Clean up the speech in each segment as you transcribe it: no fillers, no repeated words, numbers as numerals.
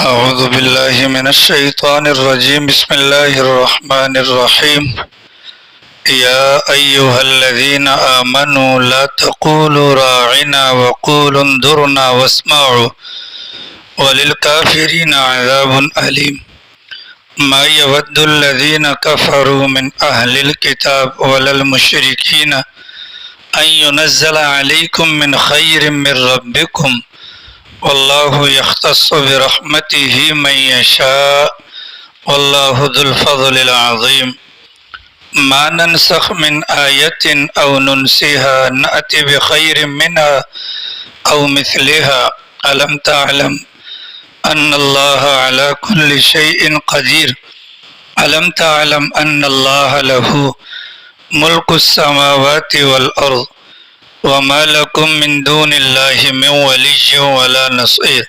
أعوذ بالله من الشيطان الرجيم بسم الله الرحمن الرحيم يا أيها الذين آمنوا لا تقولوا راعنا وقولوا انظرنا واسمعوا وللكافرين عذاب أليم ما يود الذين كفروا من أهل الكتاب ولا المشركين أن ينزل عليكم من خير من ربكم والله يختص برحمته من يشاء والله ذو الفضل العظيم ما ننسخ من آية أو ننسها نأتي بخير منها أو مثلها ألم تعلم أن الله على كل شيء قدير ألم تعلم أن الله له ملك السماوات والأرض وما لكم من دون الله من ولی ولا نصير۔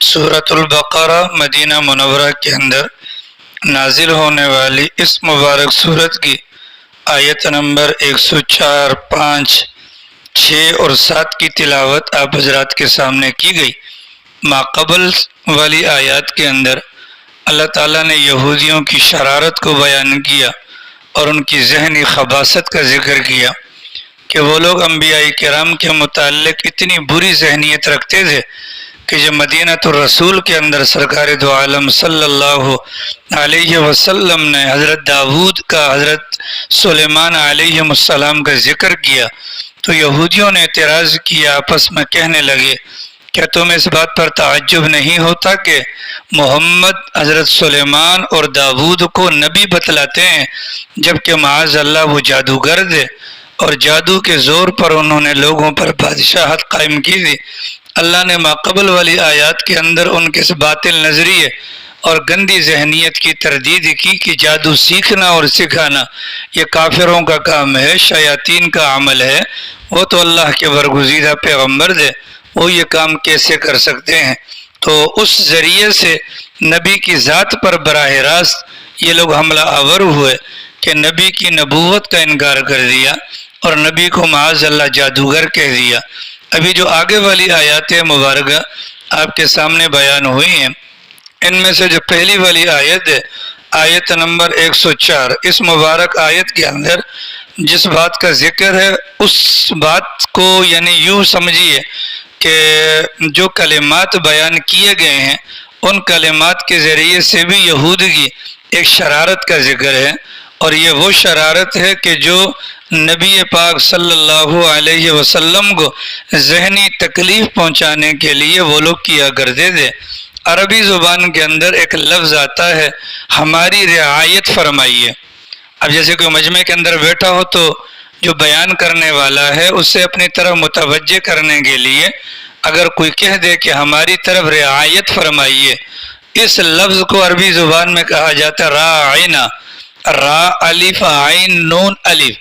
سورۃ البقرہ مدینہ منورہ کے اندر نازل ہونے والی اس مبارک سورت کی آیت نمبر 104، 5، 6 اور 7 کی تلاوت آپ حضرات کے سامنے کی گئی۔ ماقبل والی آیات کے اندر اللہ تعالیٰ نے یہودیوں کی شرارت کو بیان کیا اور ان کی ذہنی خباثت کا ذکر کیا کہ وہ لوگ انبیاء کرام کے متعلق اتنی بری ذہنیت رکھتے تھے کہ جب مدینہ الرسول کے اندر سرکار دو عالم صلی اللہ علیہ وسلم نے حضرت داود کا، حضرت سلیمان علیہ السلام کا ذکر کیا تو یہودیوں نے اعتراض کیا، آپس میں کہنے لگے کیا تمہیں اس بات پر تعجب نہیں ہوتا کہ محمد حضرت سلیمان اور داود کو نبی بتلاتے ہیں جبکہ معاذ اللہ وہ جادوگر تھے اور جادو کے زور پر انہوں نے لوگوں پر بادشاہت قائم کی تھی۔ اللہ نے ماقبل والی آیات کے اندر ان کے اس باطل نظریے اور گندی ذہنیت کی تردید کی کہ جادو سیکھنا اور سکھانا یہ کافروں کا کام ہے، شیاطین کا عمل ہے، وہ تو اللہ کے برگزیدہ پیغمبر تھے، وہ یہ کام کیسے کر سکتے ہیں؟ تو اس ذریعے سے نبی کی ذات پر براہ راست یہ لوگ حملہ آور ہوئے کہ نبی کی نبوت کا انکار کر دیا اور نبی کو معاذ اللہ جادوگر کہہ دیا۔ ابھی جو آگے والی آیات مبارکہ آپ کے سامنے بیان ہوئی ہیں، ان میں سے جو پہلی والی آیت ہے، آیت نمبر 104، اس مبارک آیت کے اندر جس بات کا ذکر ہے اس بات کو یعنی یوں سمجھیے کہ جو کلمات بیان کیے گئے ہیں ان کلمات کے ذریعے سے بھی یہود کی ایک شرارت کا ذکر ہے، اور یہ وہ شرارت ہے کہ جو نبی پاک صلی اللہ علیہ وسلم کو ذہنی تکلیف پہنچانے کے لیے وہ لوگ کیا کرتے تھے۔ عربی زبان کے اندر ایک لفظ آتا ہے ہماری رعایت فرمائیے۔ اب جیسے کوئی مجمع کے اندر بیٹھا ہو تو جو بیان کرنے والا ہے اسے اپنی طرف متوجہ کرنے کے لیے اگر کوئی کہہ دے کہ ہماری طرف رعایت فرمائیے، اس لفظ کو عربی زبان میں کہا جاتا ہے راعنا، را الف عین نون الف،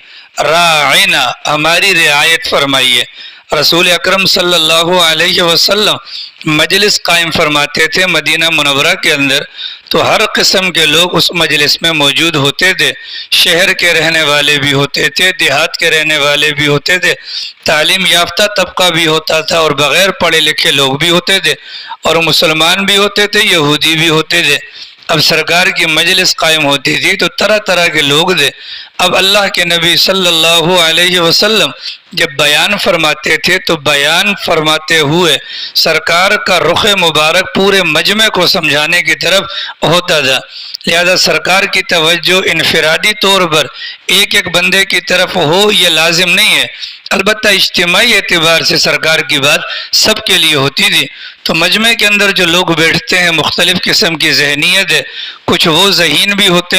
راعنا، ہماری رعایت فرمائیے۔ رسول اکرم صلی اللہ علیہ وسلم مجلس قائم فرماتے تھے مدینہ منورہ کے اندر تو ہر قسم کے لوگ اس مجلس میں موجود ہوتے تھے، شہر کے رہنے والے بھی ہوتے تھے، دیہات کے رہنے والے بھی ہوتے تھے، تعلیم یافتہ طبقہ بھی ہوتا تھا اور بغیر پڑھے لکھے لوگ بھی ہوتے تھے، اور مسلمان بھی ہوتے تھے، یہودی بھی ہوتے تھے۔ اب سرکار کی مجلس قائم ہوتی تھی تو طرح طرح کے لوگ تھے۔ اب اللہ کے نبی صلی اللہ علیہ وسلم جب بیان فرماتے تھے تو بیان فرماتے ہوئے سرکار کا رخ مبارک پورے مجمع کو سمجھانے کی طرف ہوتا تھا، لہذا سرکار کی توجہ انفرادی طور پر ایک ایک بندے کی طرف ہو یہ لازم نہیں ہے، البتہ اجتماعی اعتبار سے سرکار کی بات سب کے لیے ہوتی تھی۔ تو مجمع کے اندر جو لوگ بیٹھتے ہیں مختلف قسم کی ذہنیت ہے، کچھ وہ ذہین بھی ہوتے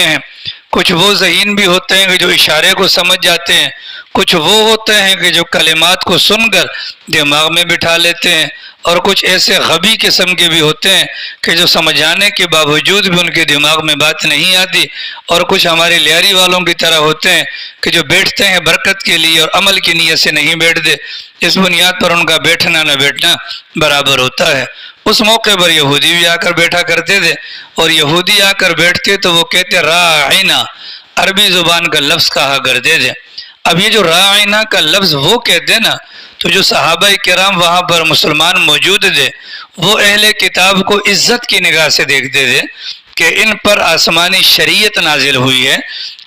ہیں کہ جو اشارے کو سمجھ جاتے ہیں، کچھ وہ ہوتے ہیں کہ جو کلمات کو سن کر دماغ میں بٹھا لیتے ہیں، اور کچھ ایسے غبی قسم کے بھی ہوتے ہیں کہ جو سمجھانے کے باوجود بھی ان کے دماغ میں بات نہیں آتی، اور کچھ ہمارے لیاری والوں کی طرح ہوتے ہیں کہ جو بیٹھتے ہیں برکت کے لیے اور عمل کی نیت سے نہیں بیٹھتے، اس بنیاد پر ان کا بیٹھنا نہ بیٹھنا برابر ہوتا ہے۔ اس موقع پر یہودی بھی آ کر بیٹھا کرتے تھے، اور یہودی آ کر بیٹھتے تو وہ کہتے راعنا، عربی زبان کا لفظ کہا کرتے تھے۔ اب یہ جو راعنا کا لفظ وہ کہتے نا، تو جو صحابہ کرام وہاں پر مسلمان موجود تھے وہ اہل کتاب کو عزت کی نگاہ سے دیکھتے تھے کہ ان پر آسمانی شریعت نازل ہوئی ہے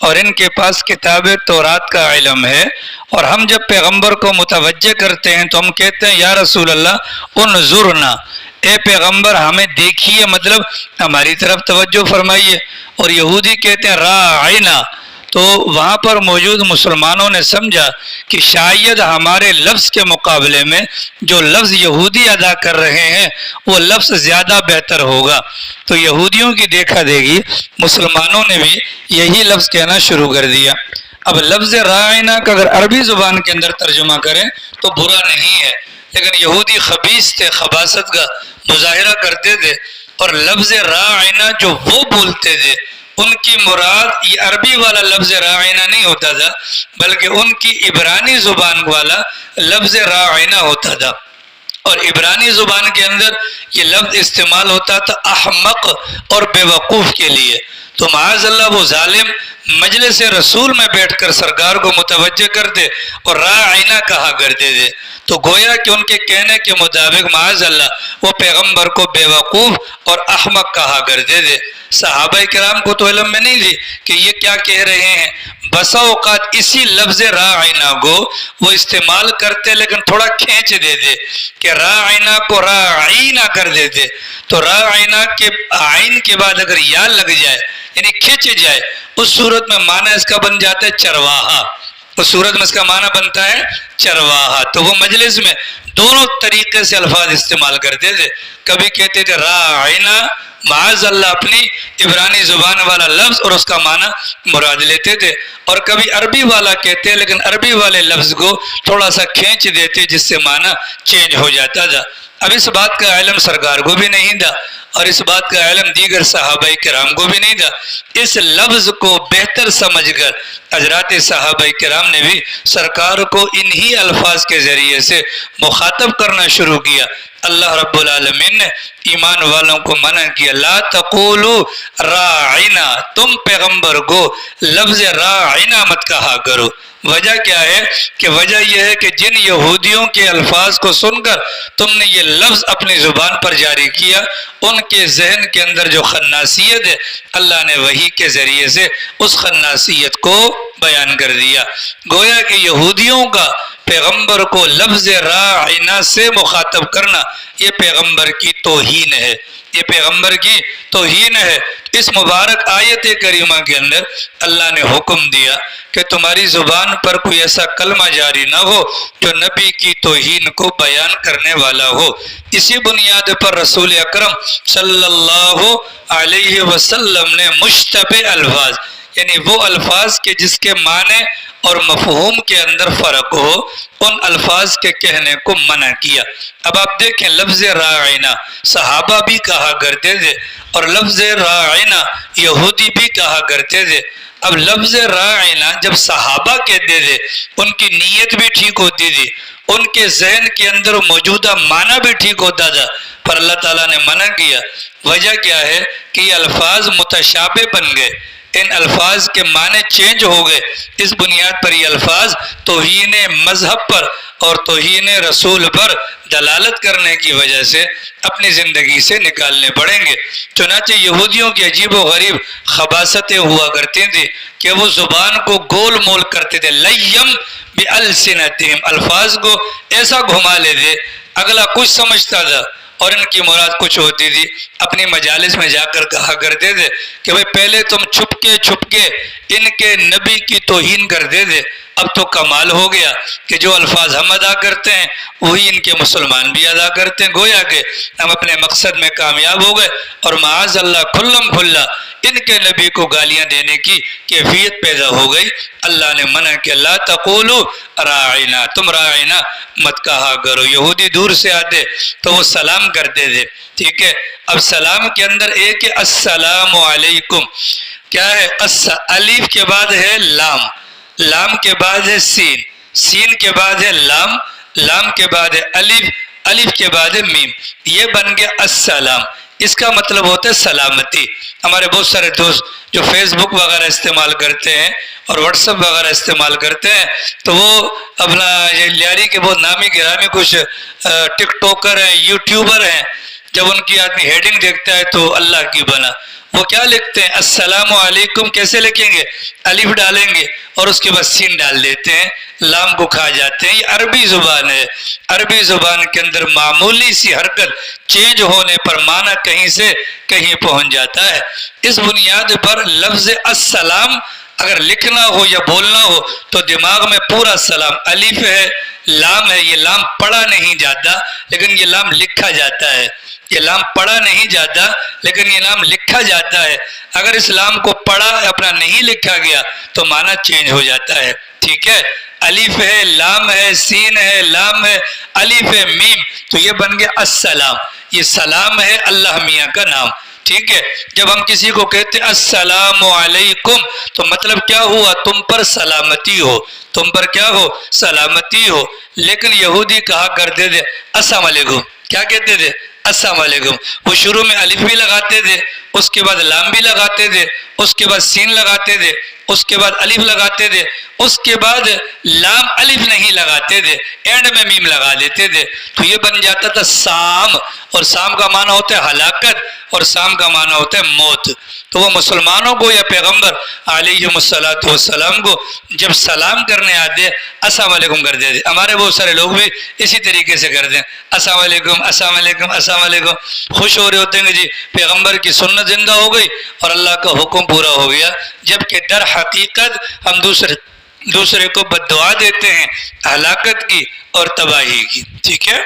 اور ان کے پاس کتاب تورات کا علم ہے، اور ہم جب پیغمبر کو متوجہ کرتے ہیں تو ہم کہتے ہیں یا رسول اللہ انظرنا، اے پیغمبر ہمیں دیکھیے، مطلب ہماری طرف توجہ فرمائیے۔ اور یہودی کہتے ہیں راعنا، تو وہاں پر موجود مسلمانوں نے سمجھا کہ شاید ہمارے لفظ کے مقابلے میں جو لفظ یہودی ادا کر رہے ہیں وہ لفظ زیادہ بہتر ہوگا، تو یہودیوں کی دیکھا دیکھی مسلمانوں نے بھی یہی لفظ کہنا شروع کر دیا۔ اب لفظ راعنا کا اگر عربی زبان کے اندر ترجمہ کریں تو برا نہیں ہے، لیکن یہودی خبیث تھے، خباثت کا مظاہرہ کرتے تھے، اور لفظ راعنا جو وہ بولتے تھے ان کی مراد یہ عربی والا لفظ راعنا نہیں ہوتا تھا، بلکہ ان کی عبرانی زبان والا لفظ راعنا ہوتا تھا۔ اور عبرانی زبان کے اندر یہ لفظ استعمال ہوتا تھا احمق اور بے وقوف کے لیے، تو معاذ اللہ وہ ظالم مجلس رسول میں بیٹھ کر سرکار کو متوجہ کرتے اور راعنا کہا کرتے تھے، تو گویا کہ ان کے کہنے کے مطابق معاذ اللہ وہ پیغمبر کو بے وقوف اور احمق کہا کرتے تھے۔ صحابہ کرام کو تو علم میں نہیں تھی کہ یہ کیا کہہ رہے ہیں، بسا اوقات اسی لفظ راعنا کو وہ استعمال کرتے لیکن تھوڑا کھینچ دیتے کہ راعنا کو راعینا کر دیتے، تو راعنا کے عین کے بعد اگر یا لگ جائے یعنی کھینچ جائے اس صورت میں معنی اس کا بن جاتا ہے چرواہا، اس صورت میں اس کا معنی بنتا ہے چرواہا۔ تو وہ مجلس میں دونوں طریقے سے الفاظ استعمال کرتے تھے، کبھی کہتے تھے راعنا معاذ اللہ اپنی عبرانی زبان والا لفظ اور اس کا معنی مراد لیتے تھے، اور کبھی عربی والا کہتے لیکن عربی والے لفظ کو تھوڑا سا کھینچ دیتے جس سے معنی چینج ہو جاتا تھا۔ اب اس بات کا علم سرکار کو بھی نہیں تھا اور اس بات کا علم دیگر صحابہ کرام کو بھی نہیں تھا، اس لفظ کو بہتر سمجھ کر حضرات صحابہ کرام نے بھی سرکار کو انہی الفاظ کے ذریعے سے مخاطب کرنا شروع کیا۔ اللہ رب العالمین نے ایمان والوں کو منع کیا، لا تقولوا راعنا، تم پیغمبر کو لفظ راعنا مت کہا کرو۔ وجہ کیا ہے کہ وجہ یہ ہے کہ جن یہودیوں کے الفاظ کو سن کر تم نے یہ لفظ اپنی زبان پر جاری کیا، ان کے ذہن کے اندر جو خناسیت ہے اللہ نے وحی کے ذریعے سے اس خناسیت کو بیان کر دیا۔ گویا کہ یہودیوں کا پیغمبر کو لفظ راعنا سے مخاطب کرنا یہ پیغمبر کی توہین ہے، یہ پیغمبر کی توہین ہے۔ اس مبارک آیت کریمہ کے اندر اللہ نے حکم دیا کہ تمہاری زبان پر کوئی ایسا کلمہ جاری نہ ہو جو نبی کی توہین کو بیان کرنے والا ہو۔ اسی بنیاد پر رسول اکرم صلی اللہ علیہ وسلم نے مشتبہ الفاظ، یعنی وہ الفاظ کے جس کے معنی اور مفہوم کے اندر فرق ہو، ان الفاظ کے کہنے کو منع کیا۔ اب آپ دیکھیں لفظ راعنا صحابہ بھی کہا کرتے تھے اور لفظ راعنا یہودی بھی کہا کرتے تھے۔ اب لفظ راعنا جب صحابہ کہتے تھے ان کی نیت بھی ٹھیک ہوتی تھی، ان کے ذہن کے اندر موجودہ معنی بھی ٹھیک ہوتا تھا، پر اللہ تعالیٰ نے منع کیا۔ وجہ کیا ہے کہ یہ الفاظ متشابہ بن گئے، ان الفاظ کے معنی چینج ہو گئے، اس بنیاد پر یہ الفاظ توہین مذہب پر اور توہین رسول پر دلالت کرنے کی وجہ سے اپنی زندگی سے نکالنے پڑیں گے۔ چنانچہ یہودیوں کی عجیب و غریب خباثتیں ہوا کرتی تھیں کہ وہ زبان کو گول مول کرتے تھے، لیم بِأَلْسِنَتِهِمْ، الفاظ کو ایسا گھما لیتے اگلا کچھ سمجھتا تھا اور ان کی مراد کچھ ہوتی تھی۔ اپنی مجالس میں جا کر کہا کرتے تھے کہ بھئی پہلے تم چھپ کے ان کے نبی کی توہین کرتے تھے، اب تو کمال ہو گیا کہ جو الفاظ ہم ادا کرتے ہیں وہی ان کے مسلمان بھی ادا کرتے ہیں، گویا کہ ہم اپنے مقصد میں کامیاب ہو گئے، اور معاذ اللہ کھلم کھلا ان کے نبی کو گالیاں دینے کی کیفیت پیدا ہو گئی۔ اللہ نے منع کیا، لا تقولوا راعنا، تم راعنا مت کہا کرو۔ یہودی دور سے آتے تو وہ سلام کرتے تھے، ٹھیک ہے، اب سلام کے اندر ایک ہے السلام علیکم، کیا ہے، الف کے بعد ہے لام، لام کے بعد ہے سین، سین کے بعد ہے لام، لام کے بعد ہے الف، الف کے بعد ہے میم، یہ بن گیا السلام۔ اس کا مطلب ہوتا ہے سلامتی۔ ہمارے بہت سارے دوست جو فیس بک وغیرہ استعمال کرتے ہیں اور واٹس ایپ وغیرہ استعمال کرتے ہیں تو وہ اپنا یہ لیاری کے بہت نامی گرامی کچھ ٹک ٹوکر ہیں، یوٹیوبر ہیں، جب ان کی آدمی ہیڈنگ دیکھتا ہے تو اللہ کی بنا، وہ کیا لکھتے ہیں؟ السلام علیکم کیسے لکھیں گے؟ الف ڈالیں گے اور اس کے بعد سین ڈال دیتے ہیں، لام کو کھا جاتے ہیں۔ یہ عربی زبان ہے، عربی زبان کے اندر معمولی سی حرکت چینج ہونے پر معنی کہیں سے کہیں پہنچ جاتا ہے۔ اس بنیاد پر لفظ السلام اگر لکھنا ہو یا بولنا ہو تو دماغ میں پورا سلام، الف ہے، لام ہے، یہ لام پڑھا نہیں جاتا لیکن یہ لام لکھا جاتا ہے، یہ لام پڑھا نہیں جاتا لیکن یہ لام لکھا جاتا ہے۔ اگر اس لام کو پڑھا اپنا نہیں لکھا گیا تو معنی چینج ہو جاتا ہے، ٹھیک ہے؟ الف ہے، لام ہے، سین ہے، لام ہے، الف ہے، میم، تو یہ بن گیا السلام۔ یہ سلام ہے اللہ میاں کا نام، ٹھیک ہے؟ جب ہم کسی کو کہتے ہیں السلام علیکم تو مطلب کیا ہوا؟ تم پر سلامتی ہو، تم پر کیا ہو؟ سلامتی ہو۔ لیکن یہودی کہا کرتے تھے السلام علیکم، کیا کہتے تھے؟ السلام علیکم۔ وہ شروع میں الف بھی لگاتے تھے، اس کے بعد لام بھی لگاتے تھے، اس کے بعد سین لگاتے تھے، اس کے بعد الف لگاتے تھے، اس کے بعد لام الف نہیں لگاتے تھے، اینڈ میں میم لگا دیتے تھے، تو یہ بن جاتا تھا سام، اور سام کا معنی ہوتا ہے ہلاکت، اور سام کا معنی ہوتا ہے موت۔ تو وہ مسلمانوں کو یا پیغمبر علیہ السلام کو جب سلام کرنے آتے السلام علیکم کر دیتے۔ ہمارے بہت سارے لوگ بھی اسی طریقے سے کرتے ہیں، السلام علیکم السلام علیکم السلام علیکم، خوش ہو رہے ہوتے ہیں کہ جی پیغمبر کی سنت زندہ ہو گئی اور اللہ کا حکم پورا ہو گیا، جبکہ در حقیقت ہم دوسرے کو بد دعا دیتے ہیں ہلاکت کی اور تباہی کی، ٹھیک ہے؟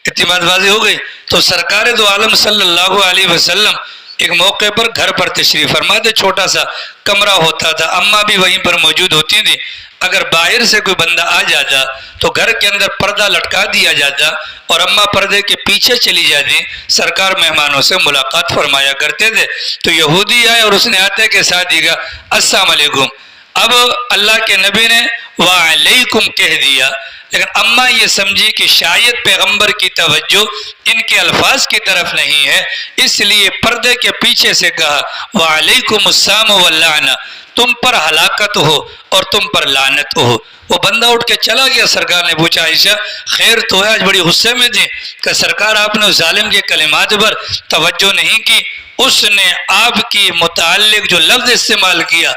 اتنی بات واضح ہو گئی۔ تو سرکار دو عالم صلی اللہ علیہ وسلم ایک موقع پر گھر پر تشریف فرما تھے، چھوٹا سا کمرہ ہوتا تھا، اماں بھی وہیں پر موجود ہوتی تھی۔ اگر باہر سے کوئی بندہ آ جاتا تو گھر کے اندر پردہ لٹکا دیا جاتا اور اماں پردے کے پیچھے چلی جاتی، سرکار مہمانوں سے ملاقات فرمایا کرتے تھے۔ تو یہودی آئے اور اس نے آتے کے ساتھ دیکھا السلام علیکم، اب اللہ کے نبی نے وعلیکم کہہ دیا، لیکن اماں یہ سمجھی کہ شاید پیغمبر کی توجہ ان کے الفاظ کی طرف نہیں ہے، اس لیے پردے کے پیچھے سے کہا وعلیکم السلام واللعنہ، تم پر ہلاکت ہو اور تم پر لعنت ہو۔ وہ بندہ اٹھ کے چلا گیا۔ سرکار نے پوچھا عائشہ خیر تو ہے؟ آج بڑی غصے میں تھی کہ سرکار آپ نے اس ظالم کے کلمات پر توجہ نہیں کی، اس نے آپ کی متعلق جو لفظ استعمال کیا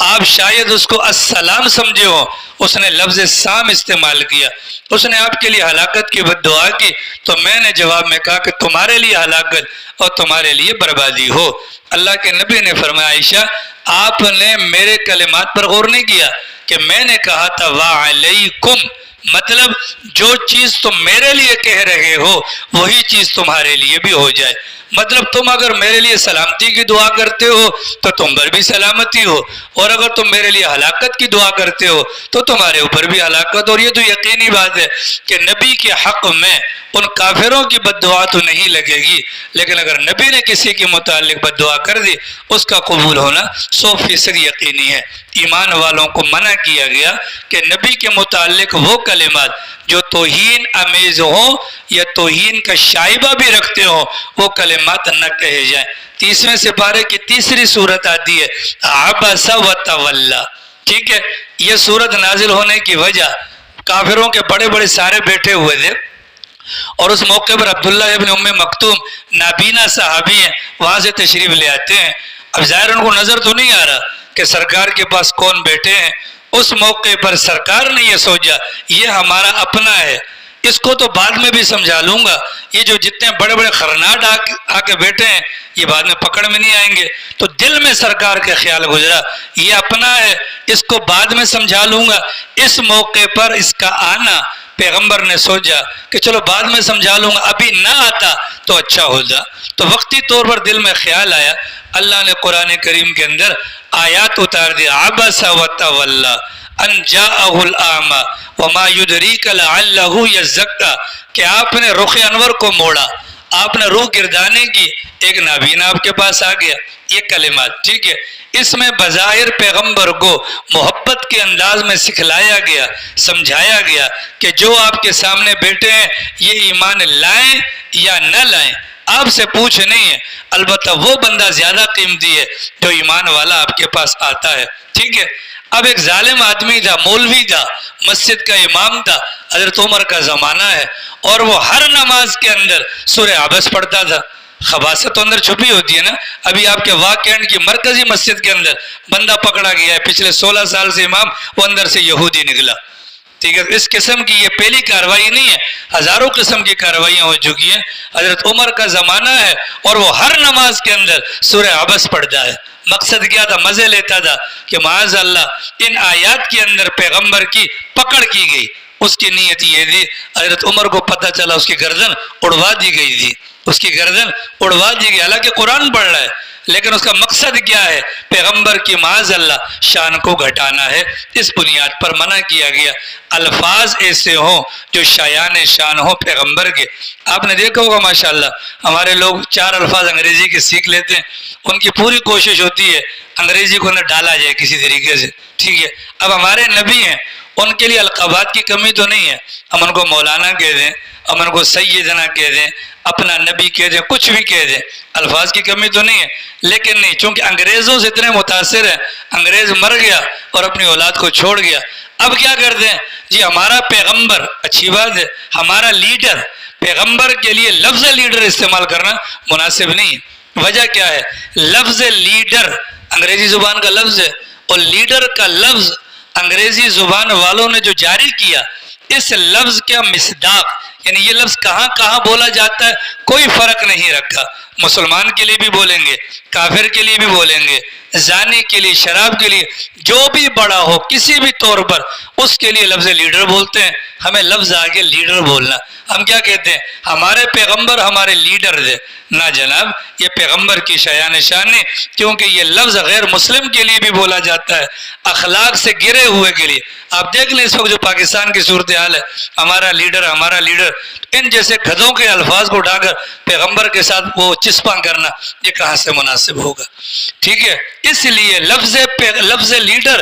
آپ شاید اس کو السلام سمجھے ہو، اس نے لفظ سام استعمال کیا، اس نے آپ کے لیے ہلاکت کی بد دعا کی، تو میں نے جواب میں کہا کہ تمہارے لیے ہلاکت اور تمہارے لیے بربادی ہو۔ اللہ کے نبی نے فرمایا عائشہ آپ نے میرے کلمات پر غور نہیں کیا کہ میں نے کہا تھا وعلیکم، مطلب جو چیز تم میرے لیے کہہ رہے ہو وہی چیز تمہارے لیے بھی ہو جائے۔ مطلب تم اگر میرے لیے سلامتی کی دعا کرتے ہو تو تم پر بھی سلامتی ہو، اور اگر تم میرے لیے ہلاکت کی دعا کرتے ہو تو تمہارے اوپر بھی ہلاکت۔ اور یہ تو یقینی بات ہے کہ نبی کے حق میں ان کافروں کی بد دعا تو نہیں لگے گی، لیکن اگر نبی نے کسی کے متعلق بد دعا کر دی اس کا قبول ہونا 100% یقینی ہے۔ ایمان والوں کو منع کیا گیا کہ نبی کے متعلق وہ کلمات جو توہین امیز ہوں یا توہین کا شائبہ بھی رکھتے ہوں وہ کلمات نہ کہے جائیں۔ 30ویں سپارے کی تیسری صورت آتی ہے عبس و تولی، ٹھیک ہے؟ یہ صورت نازل ہونے کی وجہ کافروں کے بڑے بڑے سارے بیٹھے ہوئے تھے، اور اس موقع پر عبداللہ ابن ام مکتوم نابینا صحابی ہیں، وہاں سے تشریف لے آتے ہیں۔ اب ظاہر ان کو نظر تو نہیں آ رہا کہ سرکار کے پاس کون بیٹھے ہیں۔ اس موقع پر سرکار نے یہ سوچا یہ ہمارا اپنا ہے، اس کو تو بعد میں بھی سمجھا لوں گا، یہ جو جتنے بڑے بڑے خرناٹ آ کے بیٹھے ہیں یہ بعد میں پکڑ میں نہیں آئیں گے۔ تو دل میں سرکار کے خیال گزرا یہ اپنا ہے، اس کو بعد میں سمجھا لوں گا۔ اس موقع پر اس کا آنا پیغمبر نے سوچا کہ چلو بعد میں سمجھا لوں گا، ابھی نہ آتا تو اچھا ہوتا۔ تو وقتی طور پر دل میں خیال آیا، اللہ نے قرآن کریم کے اندر آیات اتار دیا عبس و تولی ان جاءہ الاعمی وما یدریک لعلہ یزکا، کہ آپ نے رخ انور کو موڑا، آپ نے روح گردانے کی، ایک نابینا آپ کے پاس آ گیا۔ یہ کلمات ٹھیک ہے، اس میں بظاہر پیغمبر کو محبت کے انداز میں سکھلایا گیا، سمجھایا گیا کہ جو آپ کے سامنے بیٹھے ہیں یہ ایمان لائیں یا نہ لائیں آپ سے پوچھ نہیں ہے، البتہ وہ بندہ زیادہ قیمتی ہے جو ایمان والا آپ کے پاس آتا ہے، ٹھیک ہے؟ اب ایک ظالم آدمی تھا، مولوی تھا، مسجد کا امام تھا، حضرت عمر کا زمانہ ہے، اور وہ ہر نماز کے اندر سورہ عبس پڑھتا تھا۔ خباثت تو اندر چھپی ہوتی ہے نا۔ ابھی آپ کے واق کینٹ کی مرکزی مسجد کے اندر بندہ پکڑا گیا ہے، پچھلے 16 سال سے امام، وہ اندر سے یہودی نکلا۔ ٹھیک ہے، اس قسم کی یہ پہلی کارروائی نہیں ہے، ہزاروں قسم کی کارروائیاں ہو چکی ہیں۔ حضرت عمر کا زمانہ ہے اور وہ ہر نماز کے اندر سورہ عبس پڑھتا ہے۔ مقصد کیا تھا؟ مزے لیتا تھا کہ معاذ اللہ ان آیات کے اندر پیغمبر کی پکڑ کی گئی۔ اس کی نیت یہ تھی، حضرت عمر کو پتہ چلا اس کی گردن اڑوا دی گئی تھی، اس کی گردن اڑوا دی گئی، حالانکہ قرآن پڑھ رہا ہے، لیکن اس کا مقصد کیا ہے؟ پیغمبر کی معاذ اللہ شان کو گھٹانا ہے۔ اس بنیاد پر منع کیا گیا۔ الفاظ ایسے ہوں جو شایان شان ہوں پیغمبر کے۔ آپ نے دیکھا ہوگا ماشاءاللہ ہمارے لوگ 4 الفاظ انگریزی کے سیکھ لیتے ہیں، ان کی پوری کوشش ہوتی ہے انگریزی کو اندر ڈالا جائے کسی طریقے سے۔ ٹھیک ہے، اب ہمارے نبی ہیں، ان کے لیے القابات کی کمی تو نہیں ہے، ہم ان کو مولانا کہہ دیں، ہم ان کو سیدنا کہہ دیں، اپنا نبی کہہ دیں، کچھ بھی کہہ دیں، الفاظ کی کمی تو نہیں ہے۔ لیکن نہیں، چونکہ انگریزوں سے اتنے متاثر ہیں، انگریز مر گیا اور اپنی اولاد کو چھوڑ گیا، اب کیا کرتے ہیں جی ہمارا پیغمبر، اچھی بات ہے، ہمارا لیڈر، پیغمبر کے لیے لفظ لیڈر استعمال کرنا مناسب نہیں ہے۔ وجہ کیا ہے؟ لفظ لیڈر انگریزی زبان کا لفظ ہے، اور لیڈر کا لفظ انگریزی زبان والوں نے جو جاری کیا، اس لفظ کا مصداق یعنی یہ لفظ کہاں کہاں بولا جاتا ہے کوئی فرق نہیں رکھا۔ مسلمان کے لیے بھی بولیں گے، کافر کے لیے بھی بولیں گے، زانی کے لیے، شراب کے لیے، جو بھی بڑا ہو کسی بھی طور پر اس کے لیے لفظ لیڈر بولتے ہیں۔ ہمیں لفظ آگے لیڈر بولنا، ہم کیا کہتے ہیں؟ ہمارے پیغمبر ہمارے لیڈر تھے۔ نہ جناب، یہ پیغمبر کی شایان شان ہے، کیونکہ یہ لفظ غیر مسلم کے لیے بھی بولا جاتا ہے، اخلاق سے گرے ہوئے کے لیے۔ آپ دیکھ لیں اس وقت جو پاکستان کی صورتحال ہے، ہمارا لیڈر ہمارا لیڈر، ان جیسے گدھوں کے الفاظ کو اٹھا کر پیغمبر کے ساتھ وہ چسپاں کرنا، یہ کہاں سے مناسب ہوگا؟ ٹھیک ہے، اس لیے لفظ لیڈر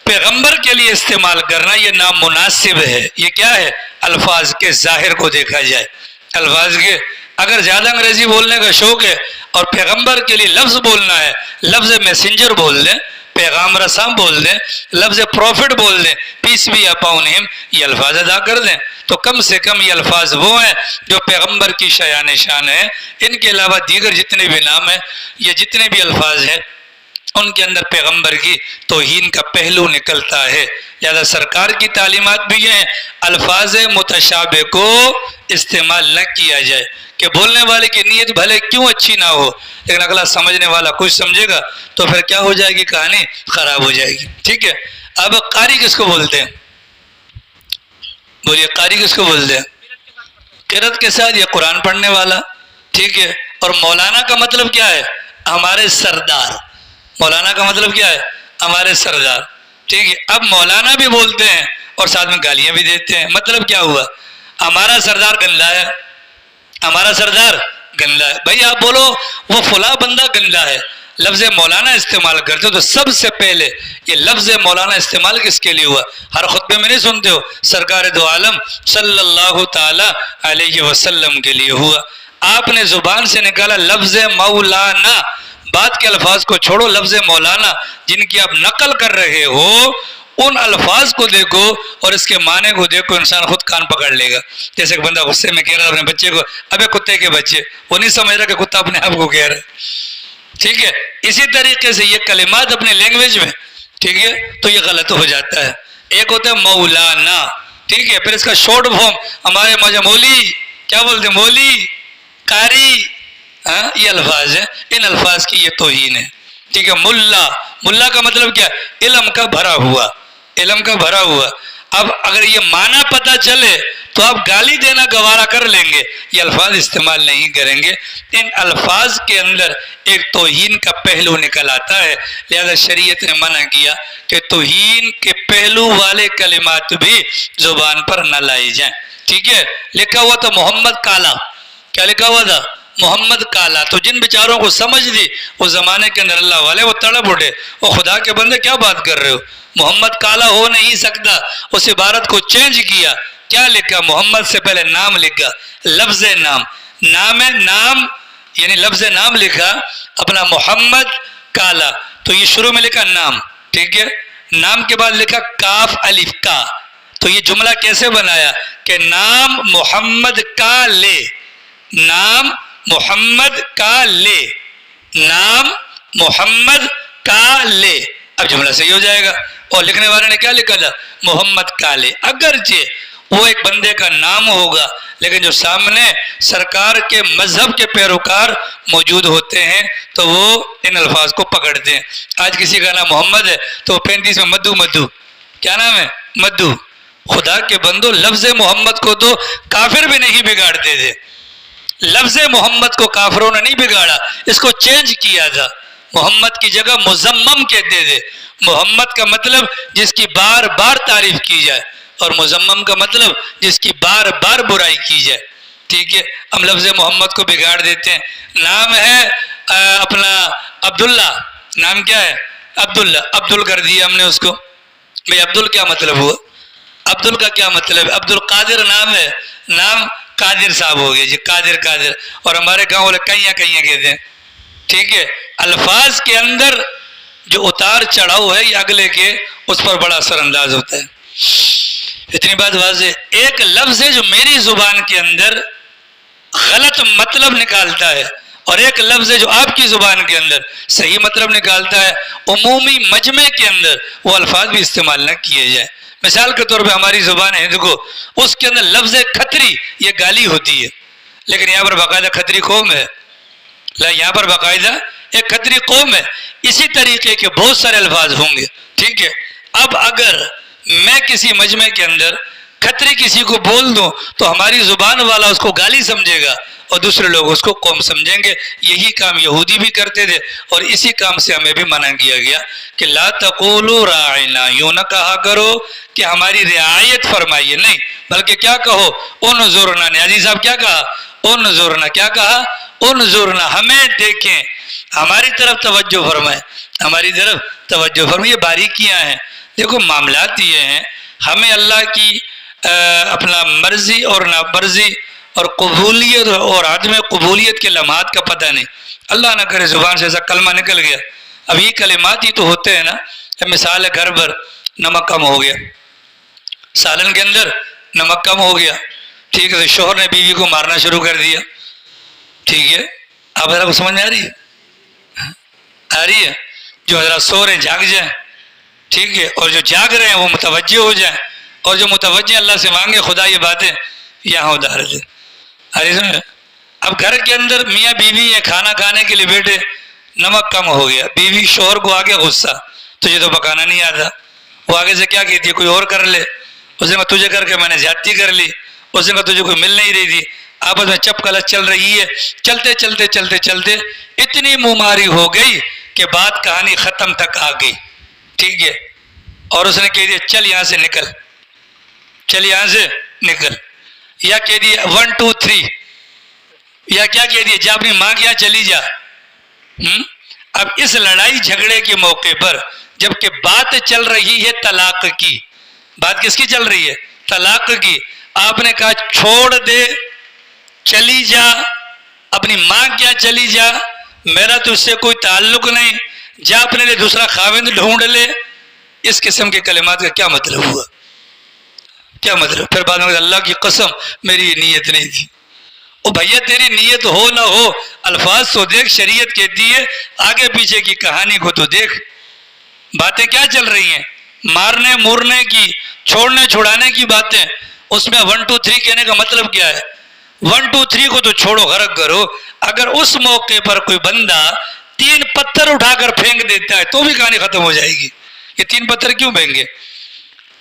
پیغمبر کے لیے استعمال کرنا یہ نامناسب ہے۔ یہ کیا ہے؟ الفاظ کے ظاہر کو دیکھا جائے، الفاظ کے اگر زیادہ انگریزی بولنے کا شوق ہے اور پیغمبر کے لیے لفظ بولنا ہے، لفظ میسنجر بول دیں، پیغام رساں بول دیں، لفظ پروفٹ بول دیں، پیس بی اپون ہم، یہ الفاظ ادا کر دیں، تو کم سے کم یہ الفاظ وہ ہیں جو پیغمبر کی شایان شان ہیں۔ ان کے علاوہ دیگر جتنے بھی نام ہیں، یہ جتنے بھی الفاظ ہیں، ان کے اندر پیغمبر کی توہین کا پہلو نکلتا ہے۔ لہذا سرکار کی تعلیمات بھی یہ ہیں، الفاظ متشابہ کو استعمال نہ کیا جائے، کہ بولنے والے کی نیت بھلے کیوں اچھی نہ ہو، لیکن اگلا سمجھنے والا کچھ سمجھے گا تو پھر کیا ہو جائے گی؟ کہانی خراب ہو جائے گی۔ ٹھیک ہے، اب قاری کس کو بولتے ہیں؟ بولیے، قاری کس کو بولتے ہیں؟ قرأت کے ساتھ یہ قرآن پڑھنے والا۔ ٹھیک ہے، اور مولانا کا مطلب کیا ہے؟ ہمارے سردار۔ مولانا کا مطلب کیا ہے؟ ہمارے سردار۔ ٹھیک ہے، اب مولانا بھی بولتے ہیں اور ساتھ میں گالیاں بھی دیتے ہیں۔ مطلب کیا ہوا؟ ہمارا سردار گندا ہے، ہمارا سردار گندا ہے۔ بھائی آپ بولو وہ فلاں بندہ گندا ہے، لفظ مولانا استعمال کرتے ہو تو سب سے پہلے یہ لفظ مولانا استعمال کس کے لیے ہوا؟ ہر خطبے میں نہیں سنتے ہو؟ سرکار دو عالم صلی اللہ تعالی علیہ وسلم کے لیے ہوا۔ آپ نے زبان سے نکالا لفظ مولانا، بات کے الفاظ کو چھوڑو، لفظ مولانا جن کی آپ نقل کر رہے ہو ان الفاظ کو دیکھو اور اس کے معنی کو دیکھو، انسان خود کان پکڑ لے گا۔ جیسے کہ بندہ غصے میں کہہ رہا ہے اپنے بچے کو، ابے کتے کے بچے، وہ نہیں سمجھ رہا کہ کتا اپنے آپ کو کہہ رہا ہے۔ ٹھیک ہے، اسی طریقے سے یہ کلمات اپنے لینگویج میں، ٹھیک ہے، تو یہ غلط ہو جاتا ہے۔ ایک ہوتا ہے مولانا، ٹھیک ہے، پھر اس کا شارٹ فارم ہمارے مولی، کیا بولتے ہیں؟ مولی، قاری، ہاں یہ الفاظ ہیں، ان الفاظ کی یہ توہین ہے۔ ٹھیک ہے، ملا، ملا کا مطلب کیا؟ علم کا بھرا ہوا، علم کا بھرا ہوا۔ اب اگر یہ معنی پتہ چلے تو آپ گالی دینا گوارا کر لیں گے، یہ الفاظ استعمال نہیں کریں گے۔ ان الفاظ کے اندر ایک توہین کا پہلو نکل آتا ہے، لہذا شریعت نے منع کیا کہ توہین کے پہلو والے کلمات بھی زبان پر نہ لائی جائیں۔ ٹھیک ہے، لکھا ہوا تھا محمد کالا، کیا لکھا ہوا تھا؟ محمد کالا۔ تو جن بیچاروں کو سمجھ دی اس زمانے کے اندر اللہ والے، وہ تڑپ اٹھے، وہ خدا کے بندے کیا بات کر رہے ہو، محمد کالا ہو نہیں سکتا۔ اس عبارت کو چینج کیا، کیا لکھا؟ محمد سے پہلے نام لکھا، لفظ نام، نام ہے، نام یعنی لفظ نام لکھا اپنا محمد کالا، تو یہ شروع میں لکھا نام، ٹھیک ہے، نام کے بعد لکھا کاف الف کا، تو یہ جملہ کیسے بنایا کہ نام محمد کا لے، نام محمد کا لے، نام محمد کا لے، اب جملہ صحیح ہو جائے گا۔ اور لکھنے والے نے کیا لکھا تھا؟ محمد کا لے، اگرچہ وہ ایک بندے کا نام ہوگا لیکن جو سامنے سرکار کے مذہب کے پیروکار موجود ہوتے ہیں تو وہ ان الفاظ کو پکڑتے ہیں۔ آج کسی کا نام محمد ہے تو 35 میں مدو مدو، کیا نام ہے؟ مدو۔ خدا کے بندو، لفظ محمد کو تو کافر بھی نہیں بگاڑتے تھے، لفظ محمد کو کافروں نے نہیں بگاڑا، اس کو چینج کیا تھا۔ محمد کی جگہ مزمم کہتے تھے۔ محمد کا مطلب جس کی بار بار تعریف کی جائے، اور مزمم کا مطلب جس کی بار بار برائی کی جائے، ٹھیک ہے؟ ہم لفظ محمد کو بگاڑ دیتے ہیں۔ نام ہے اپنا عبداللہ، نام کیا ہے؟ عبداللہ، عبدال کر دیا ہم نے اس کو۔ بھئی عبدال کیا مطلب ہوا؟ عبدال کا کیا مطلب ہے؟ عبد القادر نام ہے، نام قادر صاحب ہو گئے جی، قادر قادر، اور ہمارے گاؤں والے کئیاں کئیاں کہتے ہیں، ٹھیک ہے؟ الفاظ کے اندر جو اتار چڑھاؤ ہے یہ اگلے کے اس پر بڑا اثر انداز ہوتا ہے۔ اتنی بات واضح، ایک لفظ ہے جو میری زبان کے اندر غلط مطلب نکالتا ہے، اور ایک لفظ ہے جو آپ کی زبان کے اندر صحیح مطلب نکالتا ہے۔ عمومی مجمع کے اندر وہ الفاظ بھی استعمال نہ کیے جائیں۔ مثال کے طور پہ ہماری زبان ہے ہندو، اس کے اندر لفظ کھتری یہ گالی ہوتی ہے، لیکن یہاں پر باقاعدہ کھتری قوم ہے، یہاں پر باقاعدہ ایک کھتری قوم ہے۔ اسی طریقے کے بہت سارے الفاظ ہوں گے، ٹھیک ہے؟ اب اگر میں کسی مجمع کے اندر کھتری کسی کو بول دوں تو ہماری زبان والا اس کو گالی سمجھے گا اور دوسرے لوگ اس کو قوم سمجھیں گے۔ یہی کام یہودی بھی کرتے تھے، اور اسی کام سے ہمیں بھی منع کیا گیا کہ لا تقولوا راعنا، یوں نہ کہا کرو کہ ہماری رعایت فرمائیے، نہیں، بلکہ کیا کہو؟ انظرنا۔ نیازی صاحب کیا کہا؟ انظرنا۔ کیا کہا؟ انظرنا، ہمیں دیکھیں، ہماری طرف توجہ فرمائیں، ہماری طرف توجہ فرمائیں۔ یہ باریکیاں ہیں۔ دیکھو معاملات یہ ہیں، ہمیں اللہ کی اپنا مرضی اور نامرضی اور قبولیت اور عدم قبولیت کے لمحات کا پتہ نہیں۔ اللہ نہ کرے زبان سے ایسا کلمہ نکل گیا، اب یہ کلمات ہی تو ہوتے ہیں نا۔ مثال ہے، گھر پر نمک کم ہو گیا، سالن کے اندر نمک کم ہو گیا، ٹھیک ہے؟ شوہر نے بیوی کو مارنا شروع کر دیا، ٹھیک ہے؟ آپ ذرا کو سمجھ میں آ رہی ہے؟ آ رہی ہے؟ جو حضرات سو رہے ہیں جاگ جائیں، ٹھیک ہے؟ اور جو جاگ رہے ہیں وہ متوجہ ہو جائیں، اور جو متوجہ اللہ سے مانگے خدا یہ باتیں یہاں ادھار دے۔ اب گھر کے اندر میاں بیوی ہیں، کھانا کھانے کے لیے بیٹھے، نمک کم ہو گیا، بیوی شوہر کو آگے غصہ، تجھے تو پکانا نہیں آتا۔ وہ آگے سے کیا کہتی ہے؟ کوئی اور کر لے۔ اس نے کہا تجھے کر کے میں نے زیادتی کر لی، اس نے کہا تجھے کوئی مل نہیں رہی تھی۔ آپس میں چپ کلچ چل رہی ہے، چلتے چلتے چلتے چلتے اتنی مماری ہو گئی کہ بات کہانی ختم تک آ گئی، ٹھیک ہے؟ اور اس نے کہہ دیا چل یہاں سے نکل، چل یہاں سے نکل، یا کہہ دیا 1 2 3، یا کیا کہہ دیا جا اپنی ماں کے یہاں چلی جا۔ اب اس لڑائی جھگڑے کے موقع پر جبکہ بات چل رہی ہے طلاق کی، بات کس کی چل رہی ہے؟ طلاق کی۔ آپ نے کہا چھوڑ دے، چلی جا، اپنی ماں کیا چلی جا، میرا تو اس سے کوئی تعلق نہیں، جا اپنے لیے دوسرا خاوند ڈھونڈ لے۔ اس قسم کے کلمات کا کیا مطلب ہوا؟ کیا مطلب؟ پھر بعد میں اللہ کی قسم میری نیت نہیں تھی۔ او بھیا تیری نیت ہو نہ ہو، الفاظ تو دیکھ، شریعت کہتی ہے آگے پیچھے کی کہانی کو تو دیکھ۔ باتیں کیا چل رہی ہیں؟ مارنے مورنے کی، چھوڑنے چھڑانے کی باتیں۔ اس میں 1 2 3 کہنے کا مطلب کیا ہے؟ 1 2 3 کو تو چھوڑو، غرق کرو۔ اگر اس موقع پر کوئی بندہ 3 پتھر اٹھا کر پھینک دیتا ہے تو بھی کہانی ختم ہو جائے گی۔ یہ 3 پتھر کیوں پھینکے؟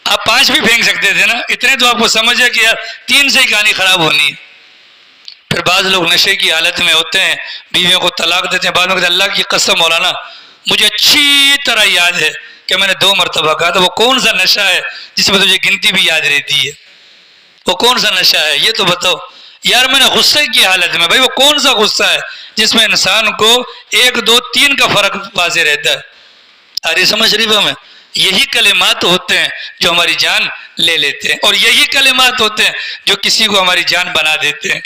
آپ 5 بھی پھینک سکتے تھے نا، اتنے تو آپ کو سمجھ ہے کہ یار 3 سے ہی کہانی خراب ہونی ہے۔ پھر بعض لوگ نشے کی حالت میں ہوتے ہیں، بیویوں کو طلاق دیتے ہیں، بعد میں کہتے ہیں اللہ کی قسم مولانا مجھے اچھی طرح یاد ہے کہ میں نے 2 مرتبہ کہا تھا۔ وہ کون سا نشہ ہے جس میں تجھے گنتی بھی یاد رہتی ہے؟ وہ کون سا نشہ ہے یہ تو بتاؤ یار۔ میں نے غصے کی حالت میں، بھائی وہ کون سا غصہ ہے جس میں انسان کو 1 2 3 کا فرق واضح رہتا ہے؟ آری سمجھ شریفہ میں یہی کلمات ہوتے ہیں جو ہماری جان لے لیتے ہیں، اور یہی کلمات ہوتے ہیں جو کسی کو ہماری جان بنا دیتے ہیں۔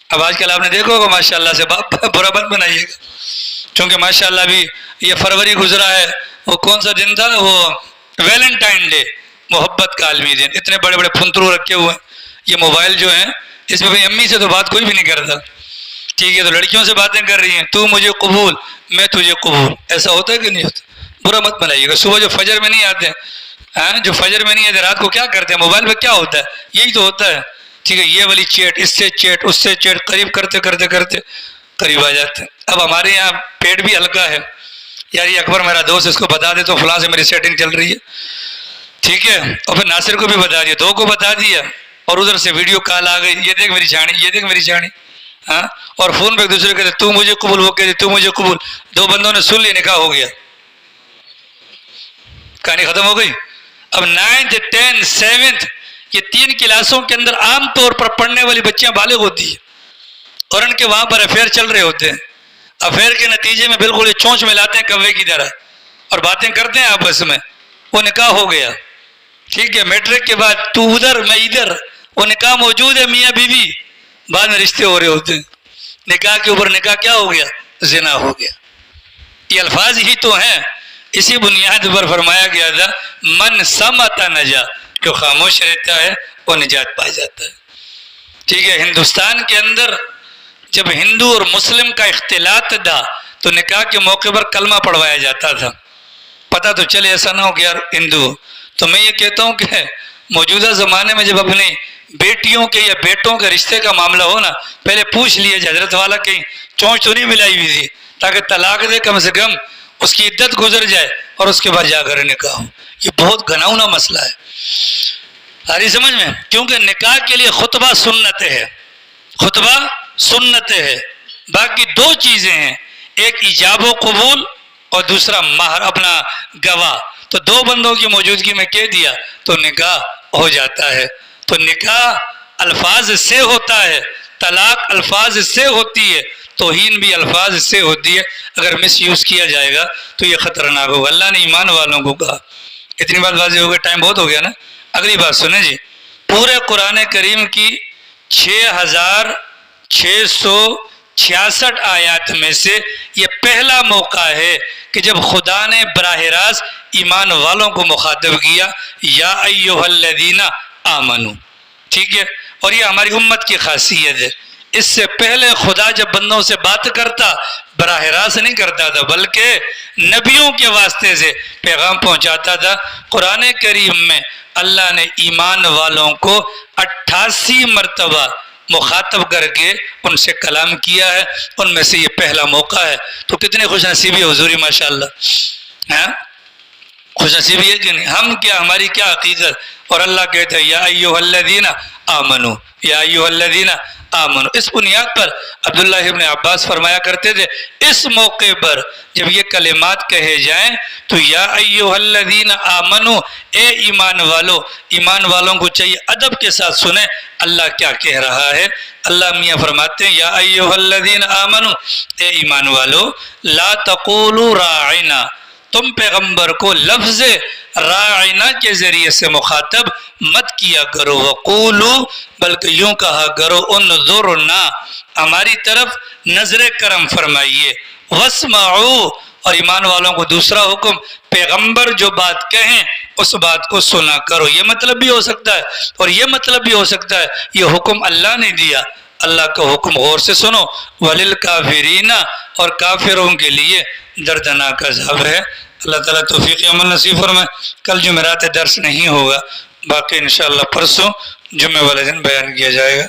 اب آج کل آپ نے دیکھا ہوگا ماشاءاللہ سے برا مت بنائیے گا، چونکہ ماشاءاللہ بھی یہ فروری گزرا ہے، وہ کون سا دن تھا؟ وہ ویلنٹائن ڈے، محبت کا عالمی دن. اتنے بڑے بڑے پھنترو رکھے ہوئے ہیں. یہ موبائل جو ہیں اس میں امی سے تو بات کوئی بھی نہیں کرتا، ٹھیک ہے، تو لڑکیوں سے باتیں کر رہی ہیں، تو مجھے قبول میں تجھے قبول. ایسا ہوتا ہے کہ نہیں ہوتا؟ برا مت بنائیے گا. صبح جو فجر میں نہیں آتے ہیں، جو فجر میں نہیں آتے رات کو کیا کرتے ہیں؟ موبائل پہ کیا ہوتا ہے؟ یہی تو ہوتا ہے، ٹھیک ہے. یہ والی چیٹ، اس سے چیٹ، اس سے چیٹ، قریب کرتے کرتے کرتے قریب آ جاتے ہیں. اب ہمارے یہاں پیٹ بھی ہلکا ہے، یار یہ اکبر میرا دوست، اس کو بتا دے تو فلاں سے میری سیٹنگ چل رہی ہے، ٹھیک ہے. اور پھر ناصر کو بھی بتا دیا، دو کو بتا دیا، اور ادھر سے ویڈیو کال آ گئی، یہ دیکھ میری چھاڑی، یہ دیکھ میری چھاڑی، ہاں. اور فون پہ ایک دوسرے کہتے تو مجھے قبول، وہ کہتے تو مجھے قبول. دو بندوں نے سن لیا، نکاح ہو گیا، کہانی ختم ہو گئی. اب 9th 10th 7th یہ 3 کلاسوں کے اندر عام طور پر پڑھنے والی بچیاں بالغ ہوتی ہیں، اور ان کے وہاں پر افیئر چل رہے ہوتے ہیں. افیئر کے نتیجے میں بالکل یہ چونچ ملاتے ہیں کوے کی طرح، اور باتیں کرتے ہیں آپس میں. وہ نکاح ہو گیا، ٹھیک ہے. میٹرک کے بعد تو ادھر میں ادھر، وہ نکاح موجود ہے، میاں بیوی، بعد میں رشتے ہو رہے ہوتے ہیں. نکاح کے اوپر نکاح کیا ہو گیا؟ زنا ہو گیا. یہ الفاظ ہی تو ہیں. اسی بنیاد پر فرمایا گیا تھا من سمت نجا، جو خاموش رہتا ہے وہ نجات پا جاتا ہے، ٹھیک ہے. ہندوستان کے اندر جب ہندو اور مسلم کا اختلاط تھا تو نکاح کے موقع پر کلمہ پڑھوایا جاتا تھا. پتہ تو چلے ایسا نہ ہو کہ یار ہندو. تو میں یہ کہتا ہوں کہ موجودہ زمانے میں جب اپنی بیٹیوں کے یا بیٹوں کے رشتے کا معاملہ ہو نا، پہلے پوچھ لیے حضرت والا کہیں چونچ تو نہیں ملائی ہوئی تھی، تاکہ طلاق دے کم سے کم اس کی عدت گزر جائے اور اس کے بعد جا کر نکاح ہو. یہ بہت گھناؤنا مسئلہ ہے، آ رہی سمجھ میں؟ کیونکہ نکاح کے لیے خطبہ سنت ہے، خطبہ سنت ہے. باقی 2 چیزیں ہیں، ایک ایجاب و قبول اور دوسرا مہر، اپنا گواہ. تو 2 بندوں کی موجودگی میں کہہ دیا تو نکاح ہو جاتا ہے. تو نکاح الفاظ سے ہوتا ہے، طلاق الفاظ سے ہوتی ہے، توہین بھی الفاظ سے ہوتی ہے. اگر مس یوز کیا جائے گا تو یہ خطرناک ہوگا. اللہ نے ایمان والوں کو کہا. اتنی بات واضح ہو گئی، ٹائم بہت ہو گیا نا. اگلی بات سنیں جی. پورے قرآن کریم کی 6666 آیات میں سے یہ پہلا موقع ہے کہ جب خدا نے براہ راست ایمان والوں کو مخاطب کیا، یا ایھا الذین آمنو، ٹھیک ہے. اور یہ ہماری امت کی خاصیت ہے. اس سے پہلے خدا جب بندوں سے بات کرتا براہ راست نہیں کرتا تھا، بلکہ نبیوں کے واسطے سے پیغام پہنچاتا تھا. قرآن کریم میں اللہ نے ایمان والوں کو 88 مرتبہ مخاطب کر کے ان سے کلام کیا ہے. ان میں سے یہ پہلا موقع ہے. تو کتنے خوش نصیبی حضوری ماشاءاللہ، ہاں خوش نصیبی ہے کہ نہیں؟ ہم کیا، ہماری کیا عقیدت. اور اللہ کہتا ہے یا ایھا الذین آمنو، یا ایھا الذین آمنو. اس بنیاد پر عبداللہ ابن عباس فرمایا کرتے تھے اس موقع پر جب یہ کلمات کہے جائیں تو یا ایھا الذین آمنو، اے ایمان والو. ایمان والوں کو چاہیے ادب کے ساتھ سنیں اللہ کیا کہہ رہا ہے. اللہ میاں فرماتے ہیں یا ایھا الذین آمنو، اے ایمان والو، لا تقولوا راعنا، تم پیغمبر کو لفظ راعنا کے ذریعے سے مخاطب مت کیا کرو. وقولوا، بلکہ یوں کہا کرو انظرنا، ہماری طرف نظر کرم فرمائیے. واسمعوا، اور ایمان والوں کو دوسرا حکم، پیغمبر جو بات کہیں اس بات کو سنا کرو. یہ مطلب بھی ہو سکتا ہے اور یہ مطلب بھی ہو سکتا ہے یہ حکم اللہ نے دیا، اللہ کا حکم غور سے سنو. وللکافرین، اور کافروں کے لیے دردناک عذاب ہے. اللہ تعالیٰ توفیق عمل نصیب فرمائے. کل جمعرات درس نہیں ہوگا، باقی انشاءاللہ پرسوں جمعہ والے دن بیان کیا جائے گا.